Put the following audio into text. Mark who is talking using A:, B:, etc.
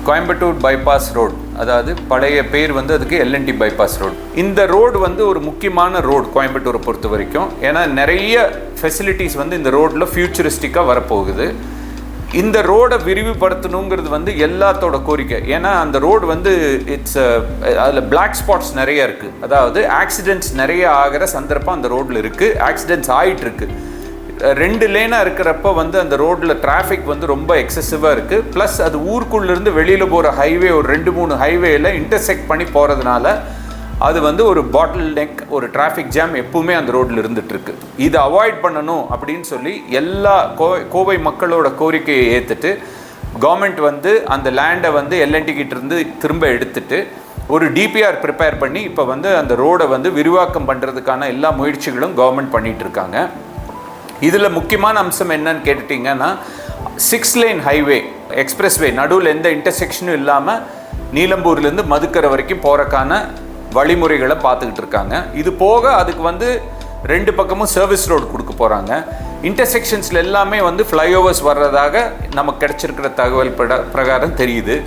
A: Coimbatore bypass road, அதாவது பழைய பேர் வந்து அதுக்கு எல்என்டி பைபாஸ் ரோடு. இந்த ரோடு வந்து ஒரு முக்கியமான ரோடு கோயம்புத்தூரை பொறுத்த வரைக்கும். ஏன்னா நிறைய ஃபெசிலிட்டிஸ் வந்து இந்த ரோடில் ஃபியூச்சரிஸ்டிக்காக வரப்போகுது. இந்த ரோடை விரிவுபடுத்தணுங்கிறது வந்து எல்லாத்தோட கோரிக்கை. ஏன்னா அந்த ரோடு வந்து அதில் பிளாக் ஸ்பாட்ஸ் நிறைய இருக்குது. அதாவது ஆக்சிடென்ட்ஸ் நிறைய ஆகிற சந்தர்ப்பம் அந்த ரோட்டில் இருக்குது. ஆக்சிடென்ட்ஸ் ஆகிட்டுருக்கு. 2 லேனாக இருக்கிறப்ப வந்து அந்த ரோட்டில் டிராஃபிக் வந்து ரொம்ப எக்ஸசிவாக இருக்குது. ப்ளஸ் அது ஊருக்குள்ளேருந்து வெளியில் போகிற ஹைவே ஒரு 2-3 ஹைவேயில் இன்டர்செக்ட் பண்ணி போகிறதுனால அது வந்து ஒரு பாட்டில் நெக், ஒரு டிராஃபிக் ஜாம் எப்பவுமே அந்த ரோட்டில் இருந்துகிட்ருக்கு. இதை அவாய்ட் பண்ணணும் அப்படின்னு சொல்லி எல்லா கோவை மக்களோட கோரிக்கையை ஏற்றுட்டு கவர்மெண்ட் வந்து அந்த லேண்டை வந்து எல்என்டி கிட்டேருந்து திரும்ப எடுத்துட்டு ஒரு டிபிஆர் ப்ரிப்பேர் பண்ணி இப்போ வந்து அந்த ரோடை வந்து விரிவாக்கம் பண்ணுறதுக்கான எல்லா முயற்சிகளும் கவர்மெண்ட் பண்ணிகிட்ருக்காங்க. இதில் முக்கியமான அம்சம் என்னன்னு கேட்டுட்டிங்கன்னா 6 லேன் ஹைவே எக்ஸ்பிரஸ்வே நடுவில் எந்த இன்டர்செக்ஷனும் இல்லாமல் நீலம்பூர்லேருந்து மதுக்கரை வரைக்கும் போகிறக்கான வழிமுறைகளை பார்த்துக்கிட்டு இருக்காங்க. இது போக அதுக்கு வந்து 2 பக்கமும் சர்வீஸ் ரோடு கொடுக்க போகிறாங்க. இன்டர்செக்ஷன்ஸில் எல்லாமே வந்து ஃப்ளைஓவர்ஸ் வர்றதாக நமக்கு கிடச்சிருக்கிற தகவல் பிரகாரம் தெரியுது.